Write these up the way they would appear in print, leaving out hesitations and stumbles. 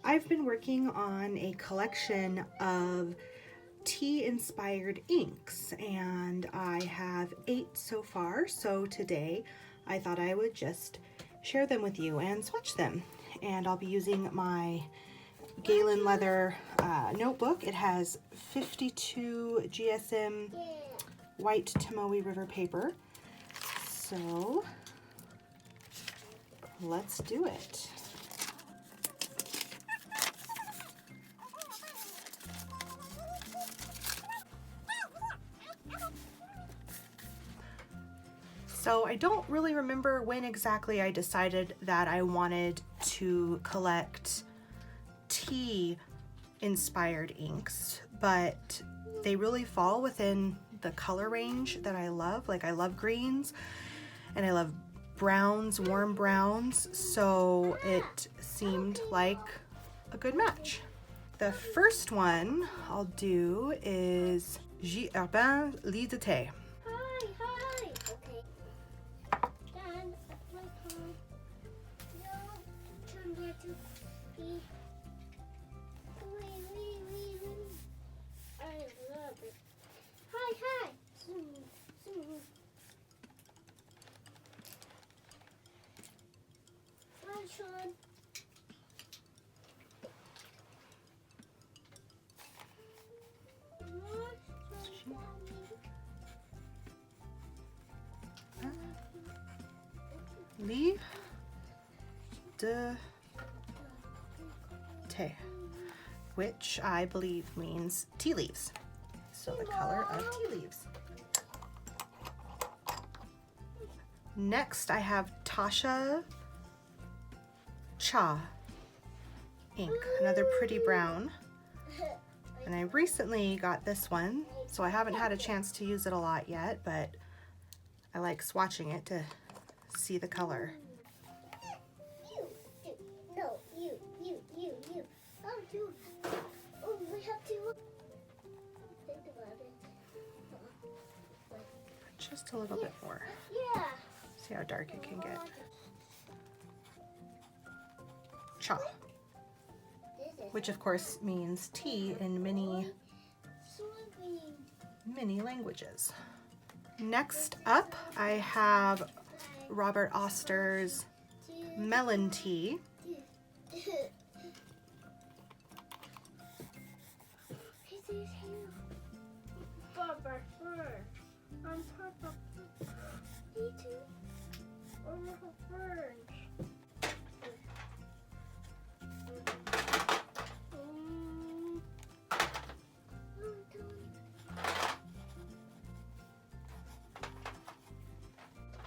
I've been working on a collection of tea-inspired inks, and I have 8 so far, so today I thought I would just share them with you and swatch them. And I'll be using my Galen leather notebook. It has 52 GSM white Tomoe River paper. So let's do it. So I don't really remember when exactly I decided that I wanted to collect tea-inspired inks, but they really fall within the color range that I love. Like, I love greens and I love browns, warm browns, so it seemed like a good match. The first one I'll do is Herbin Lie de Thé. Lie de Thé, which I believe means tea leaves. So the color of tea leaves. Next I have Taccia Cha ink, another pretty brown. And I recently got this one, so I haven't had a chance to use it a lot yet, but I like swatching it to see the color. Just a little bit more. See how dark it can get. Cha, which of course means tea in many languages. Next up, I have Robert Oster's Melon tea.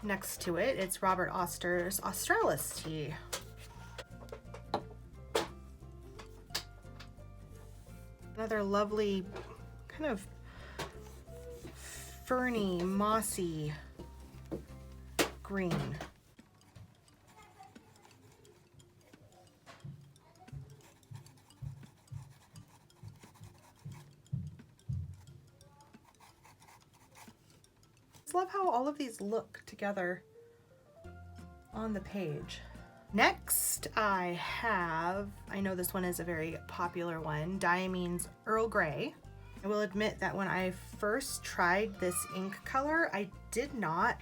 Next to it, it's Robert Oster's Australis tea. Another lovely kind of ferny, mossy green. I love how all of these look together on the page. Next I know this one is a very popular one, Diamine's Earl Grey. I will admit that when I first tried this ink color, I did not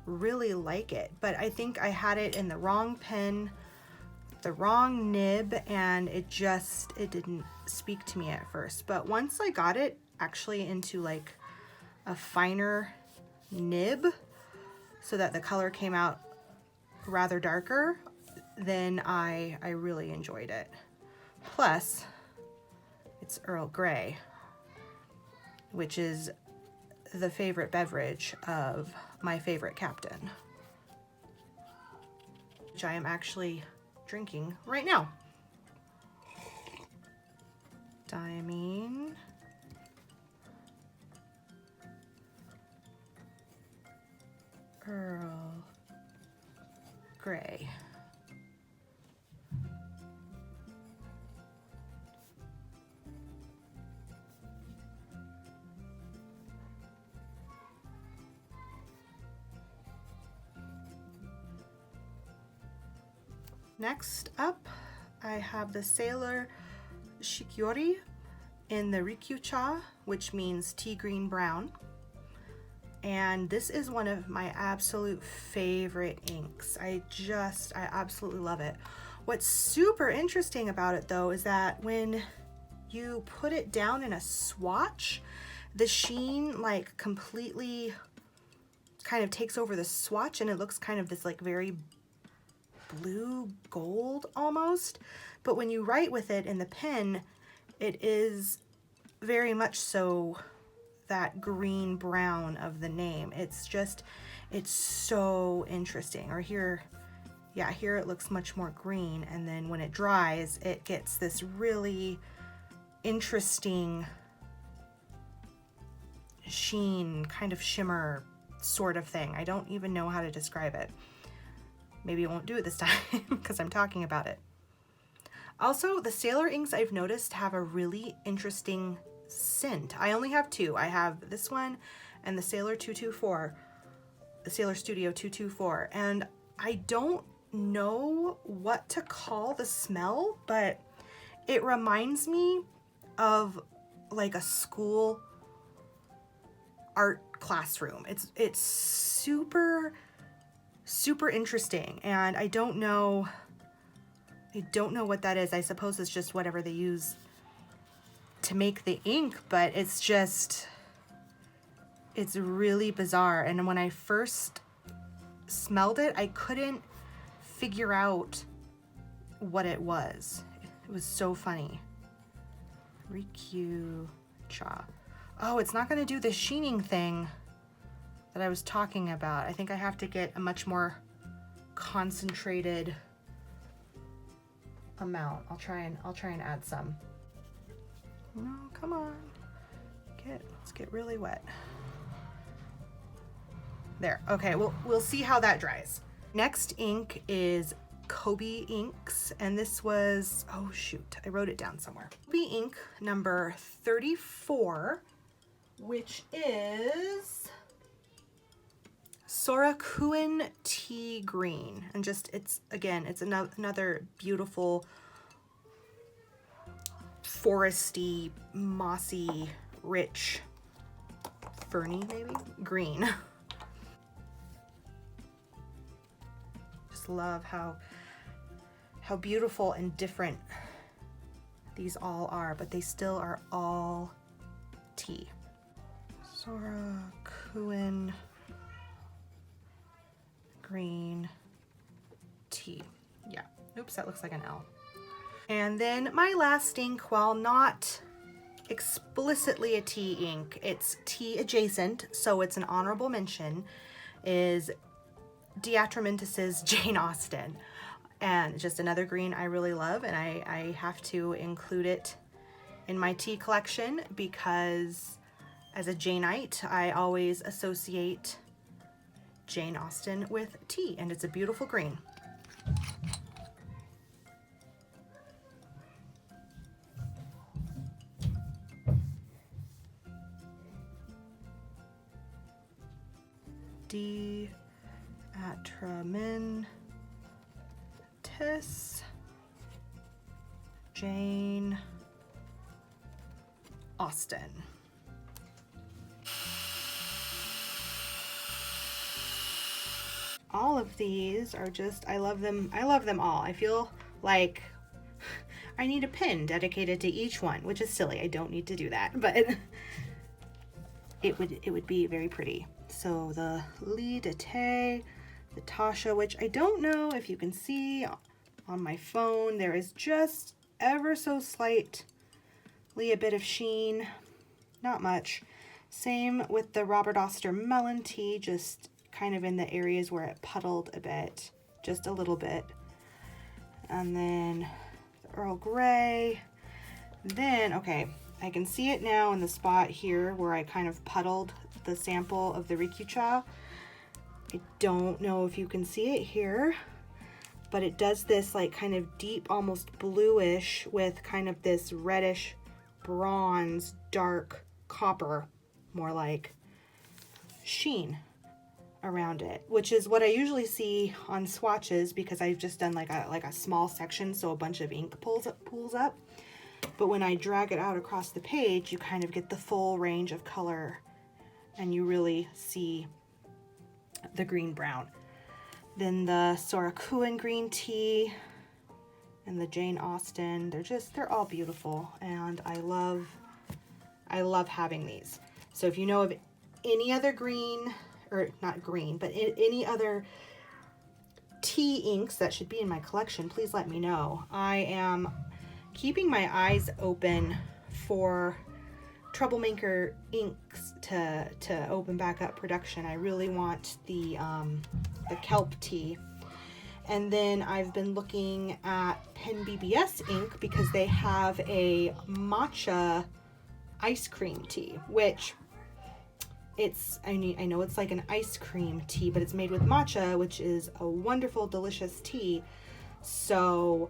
really like it, but I think I had it in the wrong pen, the wrong nib, and it didn't speak to me at first. But once I got it actually into like a finer nib so that the color came out rather darker, then I really enjoyed it. Plus, it's Earl Grey, which is the favorite beverage of my favorite captain, which I am actually drinking right now. Diamine. Earl Grey. Next up, I have the Sailor Shikiori in the Rikyucha, which means tea green brown. And this is one of my absolute favorite inks. I absolutely love it. What's super interesting about it though is that when you put it down in a swatch, the sheen like completely kind of takes over the swatch and it looks kind of this like very blue gold almost. But when you write with it in the pen, it is very much so that green brown of the name. It's so interesting. Or here, yeah, here it looks much more green, and then when it dries, it gets this really interesting sheen, kind of shimmer sort of thing. I don't even know how to describe it. Maybe I won't do it this time because I'm talking about it. Also, the Sailor inks I've noticed have a really interesting scent. I only have two. I have this one and the Sailor 224, the Sailor Studio 224, and I don't know what to call the smell, but it reminds me of like a school art classroom. It's super interesting, and I don't know what that is. I suppose it's just whatever they use to make the ink, but it's really bizarre. And when I first smelled it, I couldn't figure out what it was. It was so funny. Rikyucha. Oh, it's not gonna do the sheening thing that I was talking about. I think I have to get a much more concentrated amount. I'll try and add some. No, come on. Let's get really wet. There. Okay, we'll see how that dries. Next ink is Kobe inks, and this was, oh shoot, I wrote it down somewhere. Kobe ink number 34, which is Sorakuen tea green, and it's another beautiful foresty, mossy, rich, ferny maybe green. Just love how beautiful and different these all are, but they still are all tea. Sorakuen green tea. Yeah. Oops, that looks like an L. And then my last ink, while not explicitly a tea ink, it's tea adjacent, so it's an honorable mention, is Atramentis' Jane Austen. And just another green I really love, and I have to include it in my tea collection because as a Janeite, I always associate Jane Austen with tea, and it's a beautiful green. Atramentis, Jane Austen. All of these are just, I love them all. I feel like I need a pin dedicated to each one, which is silly. I don't need to do that, but it would be very pretty. So the Lie de Thé, the Taccia, which I don't know if you can see on my phone, there is just ever so slightly a bit of sheen, not much. Same with the Robert Oster Melon tea, just kind of in the areas where it puddled a bit, just a little bit. And then the Earl Grey. Then, okay, I can see it now in the spot here where I kind of puddled the sample of the Rikyucha. I don't know if you can see it here, but it does this like kind of deep, almost bluish with kind of this reddish bronze, dark copper, more like sheen. around it, which is what I usually see on swatches because I've just done like a small section, so a bunch of ink pools up. But when I drag it out across the page, you kind of get the full range of color and you really see the green brown. Then the Sorakuen green tea and the Jane Austen, they're all beautiful, and I love having these. So if you know of any other green, or not green, but any other tea inks that should be in my collection, please let me know. I am keeping my eyes open for Troublemaker inks to open back up production. I really want the kelp tea. And then I've been looking at Pen BBS ink because they have a matcha ice cream tea, which I know it's like an ice cream tea, but it's made with matcha, which is a wonderful, delicious tea. So,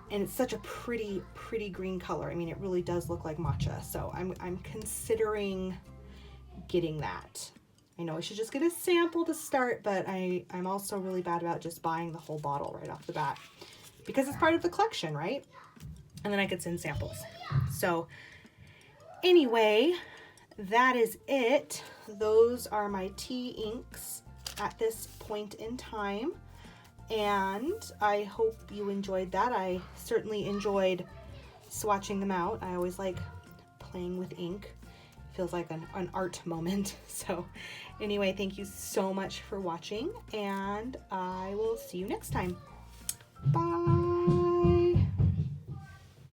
and it's such a pretty green color. I mean, it really does look like matcha. So I'm considering getting that. I know I should just get a sample to start, but I'm also really bad about just buying the whole bottle right off the bat because it's part of the collection, right? And then I could send samples. So anyway, that is it. Those are my tea inks at this point in time. And I hope you enjoyed that. I certainly enjoyed swatching them out. I always like playing with ink. Feels like an art moment. So anyway, thank you so much for watching, and I will see you next time. Bye.